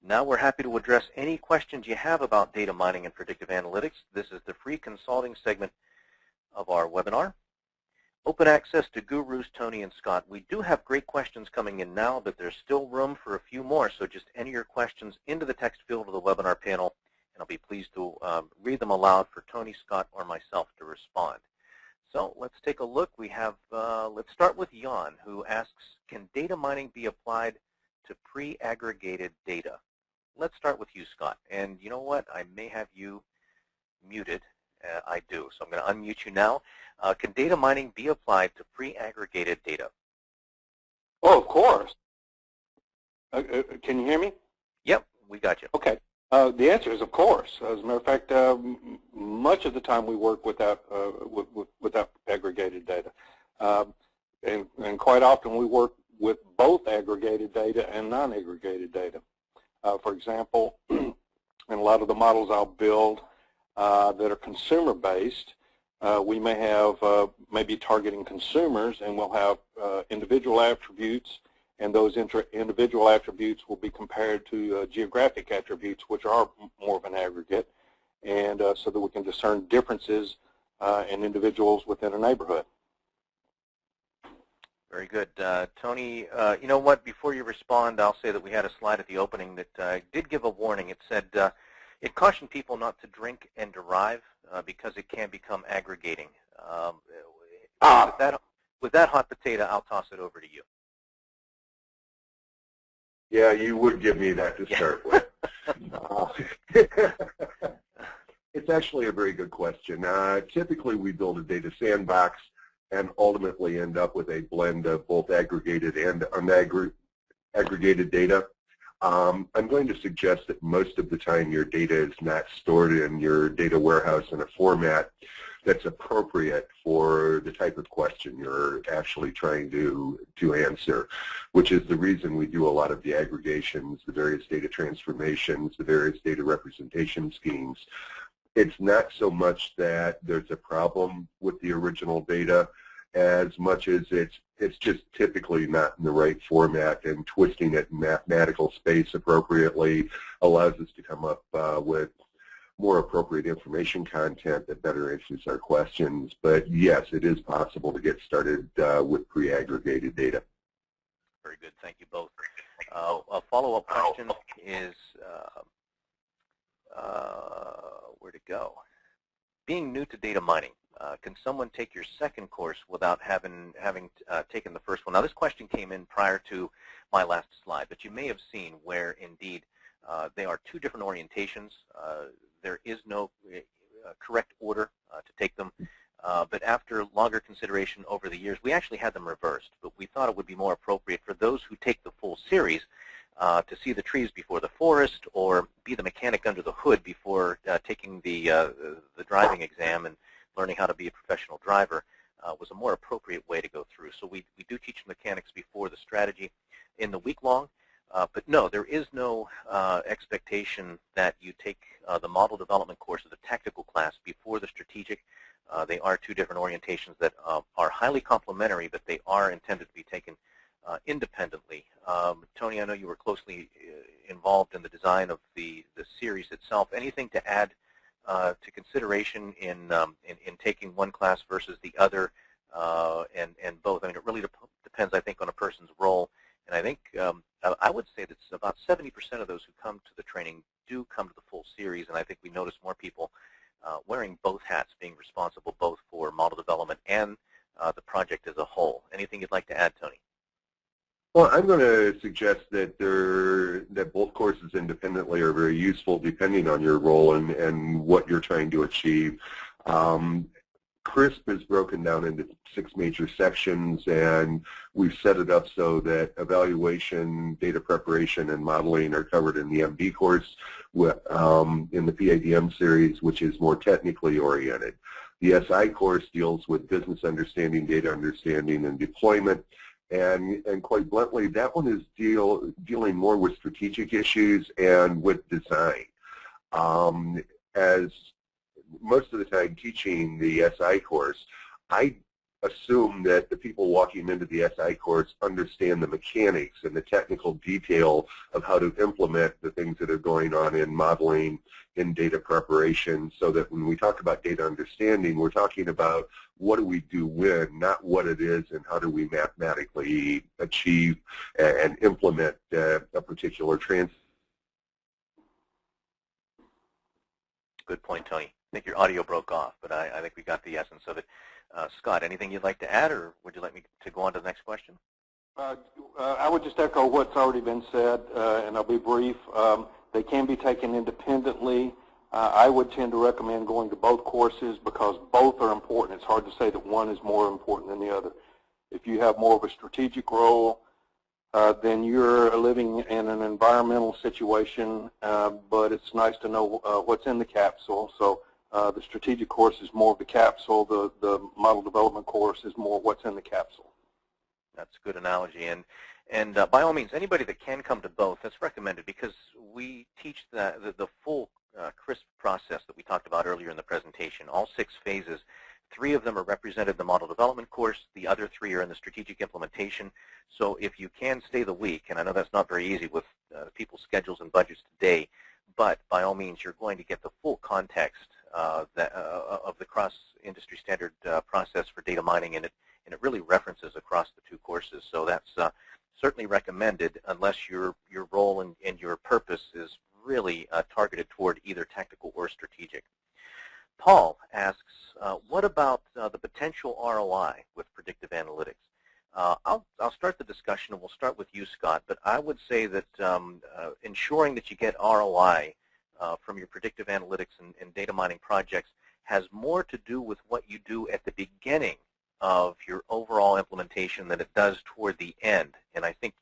Now we're happy to address any questions you have about data mining and predictive analytics. This is the free consulting segment of our webinar. Open access to gurus Tony and Scott. We do have great questions coming in now, but there's still room for a few more, so just enter your questions into the text field of the webinar panel, and I'll be pleased to read them aloud for Tony, Scott, or myself to respond. So let's take a look. We have, let's start with Jan, who asks, can data mining be applied to pre-aggregated data? Let's start with you, Scott. And you know what? I may have you muted. I do, so I'm going to unmute you now. Can data mining be applied to pre-aggregated data? Oh, of course. Can you hear me? Yep, we got you. Okay. The answer is of course. As a matter of fact, much of the time we work without aggregated data, and quite often we work with both aggregated data and non-aggregated data. For example, in a lot of the models I'll build that are consumer-based, we may have maybe targeting consumers, and we'll have individual attributes, and those individual attributes will be compared to geographic attributes, which are more of an aggregate, and so that we can discern differences in individuals within a neighborhood. Very good. Tony, you know what, before you respond, I'll say that we had a slide at the opening that did give a warning. It said it cautioned people not to drink and derive because it can become aggregating. With that hot potato, I'll toss it over to you. Yeah, you would give me that to start with. It's actually a very good question. Typically, we build a data sandbox and ultimately end up with a blend of both aggregated and unaggregated data. I'm going to suggest that most of the time your data is not stored in your data warehouse in a format that's appropriate for the type of question you're actually trying to answer, which is the reason we do a lot of the aggregations, the various data transformations, the various data representation schemes. It's not so much that there's a problem with the original data as much as it's just typically not in the right format, and twisting it in mathematical space appropriately allows us to come up with more appropriate information content that better answers our questions. But yes, it is possible to get started with pre-aggregated data. Very good. Thank you both. A follow-up question is, where to go? Being new to data mining, can someone take your second course without having taken the first one? Now, this question came in prior to my last slide, but you may have seen where, indeed, they are two different orientations. There is no correct order to take them, but after longer consideration over the years, we actually had them reversed, but we thought it would be more appropriate for those who take the full series to see the trees before the forest, or be the mechanic under the hood before taking the driving exam and learning how to be a professional driver, was a more appropriate way to go through. So we do teach mechanics before the strategy in the week-long, but no, there is no expectation that you take the model development course of the tactical class before the strategic. They are two different orientations that are highly complementary, but they are intended to be taken independently. Tony, I know you were closely involved in the design of the series itself. Anything to add to consideration in taking one class versus the other, and both? I mean, it really depends, I think, on a person's role. And I think I would say that about 70% of those who come to the training do come to the full series, and I think we notice more people wearing both hats, being responsible both for model development and the project as a whole. Anything you'd like to add, Tony? Well, I'm going to suggest that both courses independently are very useful depending on your role and what you're trying to achieve. CRISP is broken down into 6 major sections, and we've set it up so that evaluation, data preparation, and modeling are covered in the MD course in the PADM series, which is more technically oriented. The SI course deals with business understanding, data understanding, and deployment. And quite bluntly, that one is dealing more with strategic issues and with design. As most of the time teaching the SI course, I assume that the people walking into the SI course understand the mechanics and the technical detail of how to implement the things that are going on in modeling, in data preparation, so that when we talk about data understanding, we're talking about what do we do when, not what it is, and how do we mathematically achieve and implement a particular trans. Good point, Tony. I think your audio broke off, but I think we got the essence of it. Scott, anything you'd like to add, or would you like me to go on to the next question? I would just echo what's already been said, and I'll be brief. They can be taken independently. I would tend to recommend going to both courses because both are important. It's hard to say that one is more important than the other. If you have more of a strategic role, then you're living in an environmental situation, but it's nice to know what's in the capsule. So the strategic course is more of the capsule. The model development course is more what's in the capsule. That's a good analogy. And by all means, anybody that can come to both, that's recommended because we teach the full CRISP process that we talked about earlier in the presentation, all 6 phases. 3 of them are represented in the model development course. The other 3 are in the strategic implementation. So if you can stay the week, and I know that's not very easy with people's schedules and budgets today, but by all means, you're going to get the full context of the cross-industry standard process for data mining, and it really references across the 2 courses. So that's certainly recommended unless your role and your purpose is really targeted toward either tactical or strategic. Paul asks, what about the potential ROI with predictive analytics? I'll start the discussion, and we'll start with you, Scott, but I would say that ensuring that you get ROI from your predictive analytics and data mining projects has more to do with what you do at the beginning of your overall implementation than it does toward the end. And I think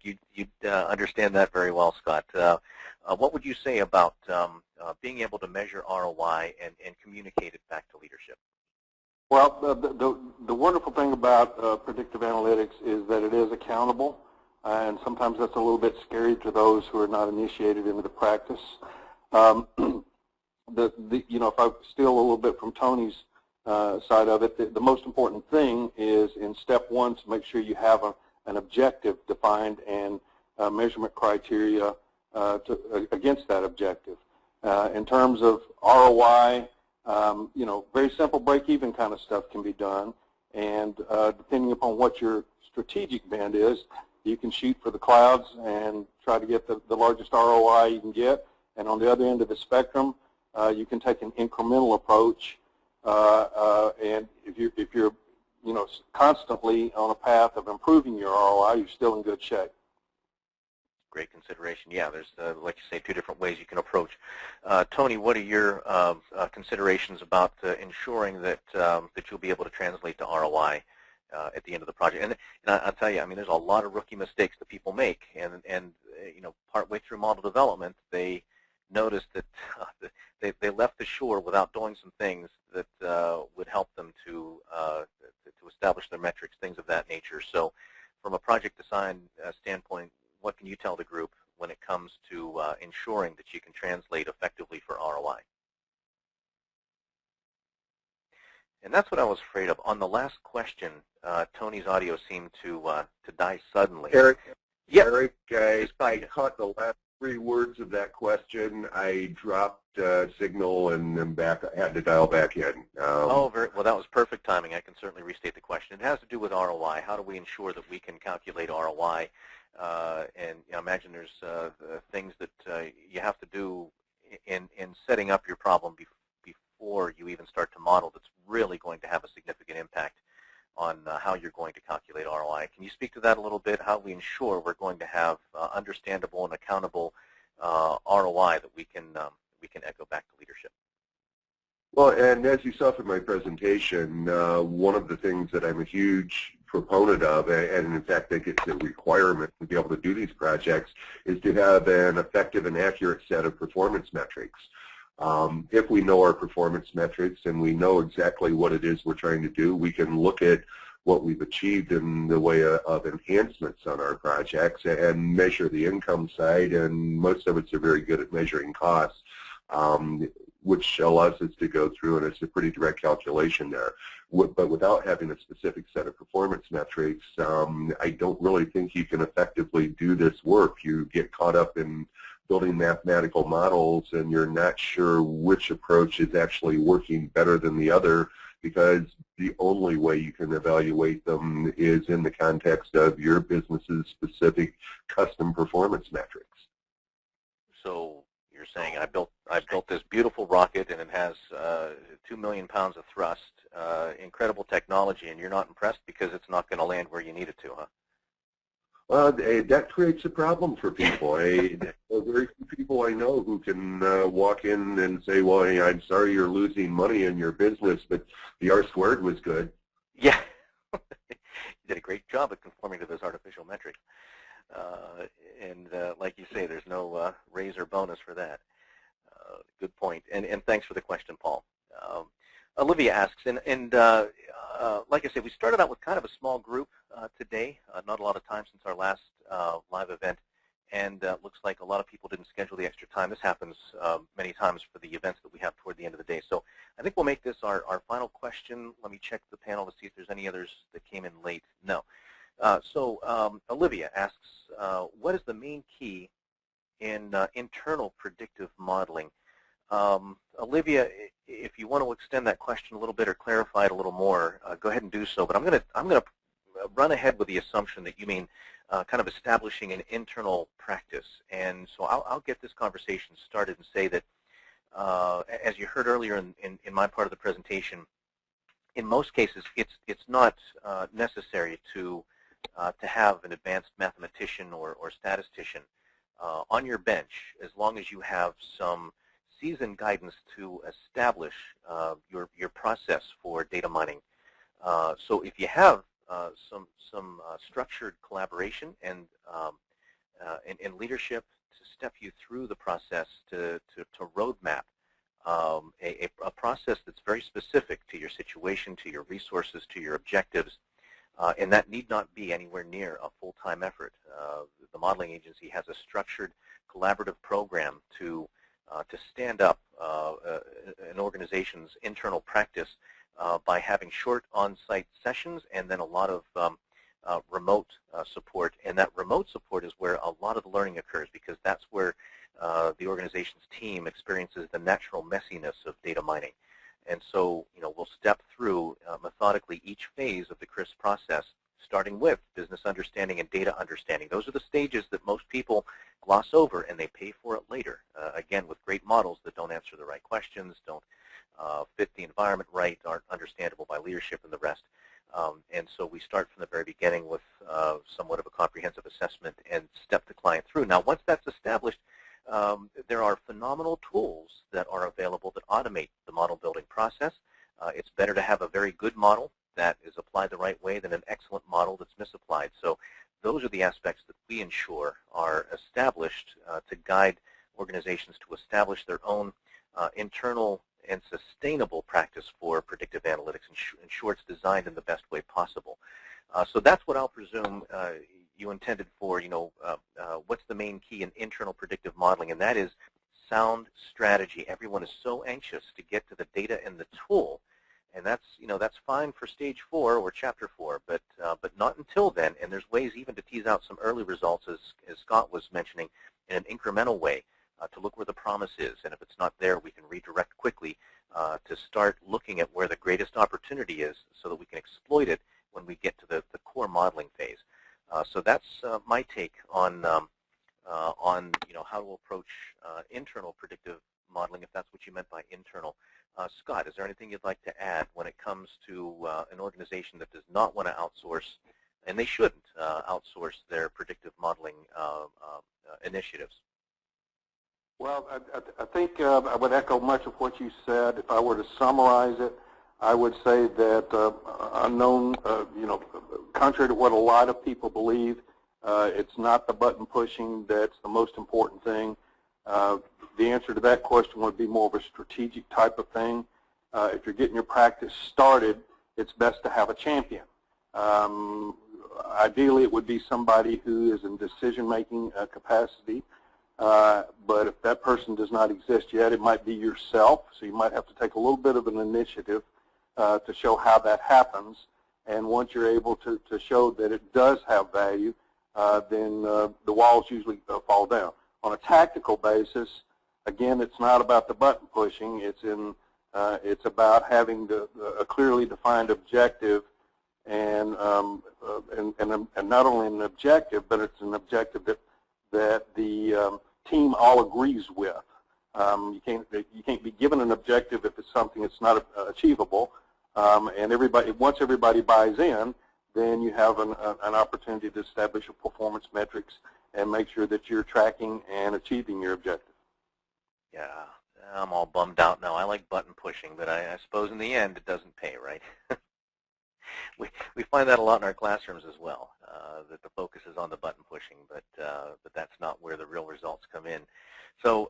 you'd understand that very well, Scott. What would you say about being able to measure ROI and communicate it back to leadership? Well, the wonderful thing about predictive analytics is that it is accountable, and sometimes that's a little bit scary to those who are not initiated into the practice. If I steal a little bit from Tony's side of it, the most important thing is in step 1 to make sure you have an objective defined and measurement criteria against that objective. In terms of ROI, very simple break-even kind of stuff can be done, and depending upon what your strategic bend is, you can shoot for the clouds and try to get the largest ROI you can get. And on the other end of the spectrum, you can take an incremental approach, and if you're constantly on a path of improving your ROI, you're still in good shape. Great consideration. Yeah, there's, like you say, 2 different ways you can approach. Tony, what are your considerations about ensuring that that you'll be able to translate to ROI at the end of the project? And I'll tell you, I mean, there's a lot of rookie mistakes that people make, and partway through model development, they noticed that they left the shore without doing some things that would help them to establish their metrics, things of that nature. So from a project design standpoint, what can you tell the group when it comes to ensuring that you can translate effectively for ROI? And that's what I was afraid of. On the last question, Tony's audio seemed to die suddenly. Eric, yeah. Eric, I caught the last 3 words of that question. I dropped signal and then I had to dial back in. Well, that was perfect timing. I can certainly restate the question. It has to do with ROI. How do we ensure that we can calculate ROI? And I imagine there's things that you have to do in setting up your problem before you even start to model that's really going to have a significant impact on how you're going to calculate ROI. Can you speak to that a little bit, how we ensure we're going to have understandable and accountable ROI that we can echo back to leadership? Well, and as you saw from my presentation, one of the things that I'm a huge proponent of, and in fact I think it's a requirement to be able to do these projects, is to have an effective and accurate set of performance metrics. If we know our performance metrics and we know exactly what it is we're trying to do, we can look at what we've achieved in the way of enhancements on our projects and measure the income side, and most of us are very good at measuring costs. which allows us to go through, and it's a pretty direct calculation there. But without having a specific set of performance metrics, I don't really think you can effectively do this work. You get caught up in building mathematical models, and you're not sure which approach is actually working better than the other, because the only way you can evaluate them is in the context of your business's specific custom performance metrics. So you're saying I built this beautiful rocket, and it has 2 million pounds of thrust, incredible technology, and you're not impressed because it's not going to land where you need it to, huh? Well, that creates a problem for people. Very few people I know who can walk in and say, well, hey, I'm sorry you're losing money in your business, but the R-squared was good. Yeah. You did a great job at conforming to those artificial metrics. And like you say, there's no raise or bonus for that. Good point. And thanks for the question, Paul. Olivia asks, and like I said, we started out with kind of a small group today, not a lot of time since our last live event, and looks like a lot of people didn't schedule the extra time. This happens many times for the events that we have toward the end of the day. So I think we'll make this our final question. Let me check the panel to see if there's any others that came in late. No. So Olivia asks, what is the main key in internal predictive modeling? Olivia, if you want to extend that question a little bit or clarify it a little more, go ahead and do so. But I'm going to run ahead with the assumption that you mean kind of establishing an internal practice. And so I'll get this conversation started and say that, as you heard earlier in my part of the presentation, in most cases it's not necessary to have an advanced mathematician or statistician on your bench, as long as you have some seasoned guidance to establish your process for data mining. So if you have some structured collaboration and leadership to step you through the process to roadmap a process that's very specific to your situation, to your resources, to your objectives, and that need not be anywhere near a full-time effort. The modeling agency has a structured collaborative program to stand up an organization's internal practice by having short on-site sessions and then a lot of remote support. And that remote support is where a lot of the learning occurs, because that's where the organization's team experiences the natural messiness of data mining. And so, we'll step through methodically each phase of the CRISP process, starting with business understanding and data understanding. Those are the stages that most people gloss over, and they pay for it later. Again, with great models that don't answer the right questions, don't fit the environment right, aren't understandable by leadership and the rest. And so we start from the very beginning with somewhat of a comprehensive assessment and step the client through. Now, once that's established, there are phenomenal tools that are available that automate the model building process. It's better to have a very good model that is applied the right way than an excellent model that's misapplied. So those are the aspects that we ensure are established to guide organizations to establish their own internal and sustainable practice for predictive analytics, and ensure it's designed in the best way possible. So that's what I'll presume you intended for, what's the main key in internal predictive modeling, and that is sound strategy. Everyone is so anxious to get to the data and the tool, and that's fine for stage 4 or chapter 4, but not until then. And there's ways even to tease out some early results, as Scott was mentioning, in an incremental way to look where the promise is. And if it's not there, we can redirect quickly to start looking at where the greatest opportunity is, so that we can exploit it when we get to the core modeling phase. So that's my take on how to approach internal predictive modeling, if that's what you meant by internal. Scott, is there anything you'd like to add when it comes to an organization that does not want to outsource, and they shouldn't outsource their predictive modeling initiatives? Well, I think I would echo much of what you said. If I were to summarize it, I would say that unknown, contrary to what a lot of people believe, it's not the button pushing that's the most important thing. The answer to that question would be more of a strategic type of thing. If you're getting your practice started, it's best to have a champion. Ideally, it would be somebody who is in decision-making capacity, but if that person does not exist yet, it might be yourself. So you might have to take a little bit of an initiative to show how that happens. And once you're able to show that it does have value, then the walls usually fall down. On a tactical basis, again, it's not about the button pushing. It's about having a clearly defined objective, and not only an objective, but it's an objective that the team all agrees with. You can't be given an objective if it's something that's not achievable, and once everybody buys in, then you have an opportunity to establish a performance metrics and make sure that you're tracking and achieving your objective. Yeah, I'm all bummed out now. I like button pushing, but I suppose in the end it doesn't pay, right? we find that a lot in our classrooms as well, that the focus is on the button pushing, but that's not where the real results come in. So,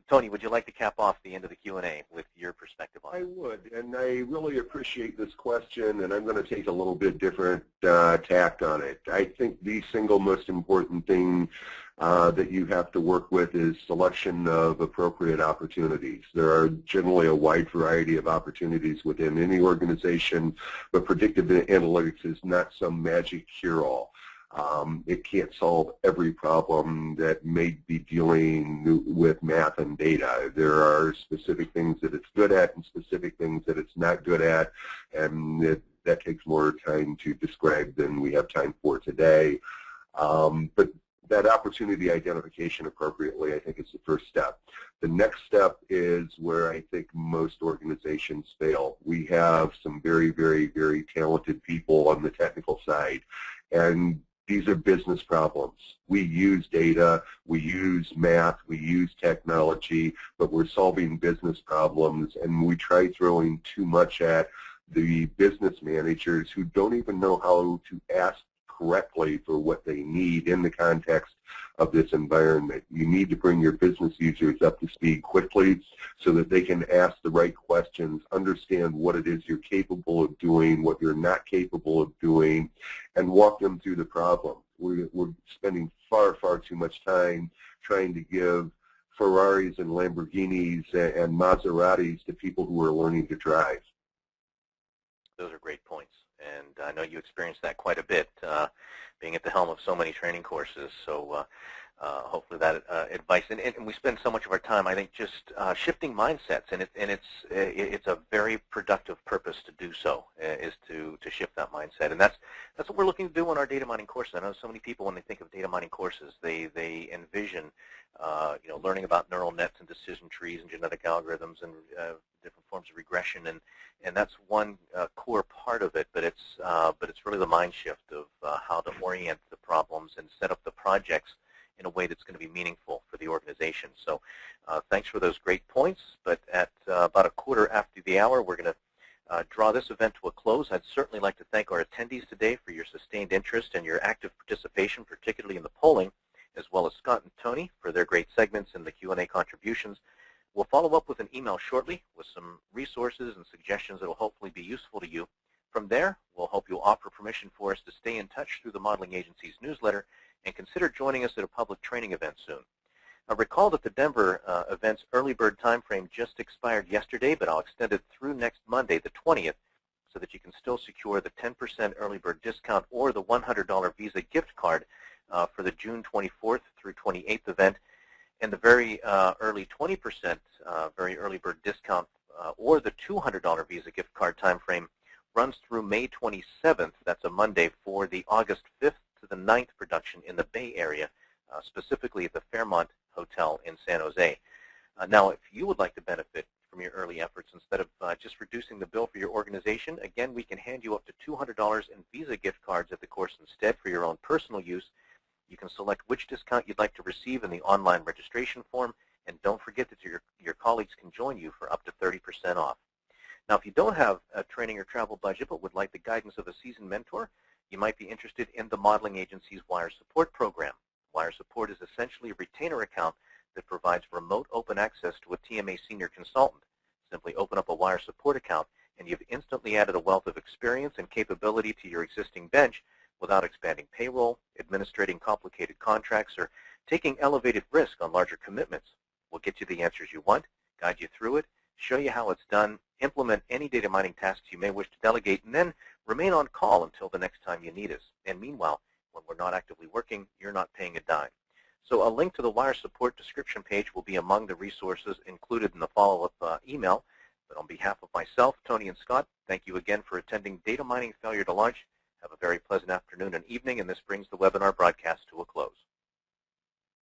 Tony, would you like to cap off the end of the Q&A with your perspective on it? I would, and I really appreciate this question, and I'm going to take a little bit different tact on it. I think the single most important thing that you have to work with is selection of appropriate opportunities. There are generally a wide variety of opportunities within any organization, but predictive analytics is not some magic cure-all. It can't solve every problem that may be dealing with math and data. There are specific things that it's good at and specific things that it's not good at, and that takes more time to describe than we have time for today. But that opportunity identification appropriately, I think, is the first step. The next step is where I think most organizations fail. We have some very, very, very talented people on the technical side, and these are business problems. We use data, we use math, we use technology, but we're solving business problems, and we try throwing too much at the business managers who don't even know how to ask correctly for what they need in the context of this environment. You need to bring your business users up to speed quickly so that they can ask the right questions, understand what it is you're capable of doing, what you're not capable of doing, and walk them through the problem. We're spending far, far too much time trying to give Ferraris and Lamborghinis and Maseratis to people who are learning to drive. Those are great points, and I know you experienced that quite a bit, being at the helm of so many training courses. So hopefully that advice, and we spend so much of our time, I think, just shifting mindsets, and it's a very productive purpose to do so, is to shift that mindset, and that's what we're looking to do on our data mining courses. I know so many people, when they think of data mining courses, they envision learning about neural nets and decision trees and genetic algorithms and different forms of regression, and that's one core part of it, but it's really the mind shift of how to orient the problems and set up the projects in a way that's going to be meaningful for the organization. So thanks for those great points, but at about a quarter after the hour, we're going to draw this event to a close. I'd certainly like to thank our attendees today for your sustained interest and your active participation, particularly in the polling, as well as Scott and Tony for their great segments and the Q&A contributions. We'll follow up with an email shortly with some resources and suggestions that will hopefully be useful to you. From there, we'll hope you'll offer permission for us to stay in touch through the Modeling Agency's newsletter and consider joining us at a public training event soon. Now, recall that the Denver event's early bird time frame just expired yesterday, but I'll extend it through next Monday, the 20th, so that you can still secure the 10% early bird discount or the $100 Visa gift card for the June 24th through 28th event, and the very early 20% very early bird discount or the $200 Visa gift card time frame runs through May 27th. That's a Monday for the August 5th to the 9th production in the Bay Area, specifically at the Fairmont Hotel in San Jose. Now, if you would like to benefit from your early efforts, instead of just reducing the bill for your organization, again, we can hand you up to $200 in Visa gift cards at the course instead for your own personal use. You can select which discount you'd like to receive in the online registration form, and don't forget that your colleagues can join you for up to 30% off. Now, if you don't have a training or travel budget but would like the guidance of a seasoned mentor, you might be interested in the Modeling Agency's Wire Support program. Wire Support is essentially a retainer account that provides remote open access to a TMA senior consultant. Simply open up a Wire Support account, and you've instantly added a wealth of experience and capability to your existing bench without expanding payroll, administrating complicated contracts, or Taking elevated risk on larger commitments will get you the answers you want, guide you through it, show you how it's done, implement any data mining tasks you may wish to delegate, and then remain on call until the next time you need us. And meanwhile, when we're not actively working, you're not paying a dime. So a link to the Wire support description page will be among the resources included in the follow-up email. But on behalf of myself, Tony, and Scott, thank you again for attending Data Mining Failure to Launch. Have a very pleasant afternoon and evening, and this brings the webinar broadcast to a close.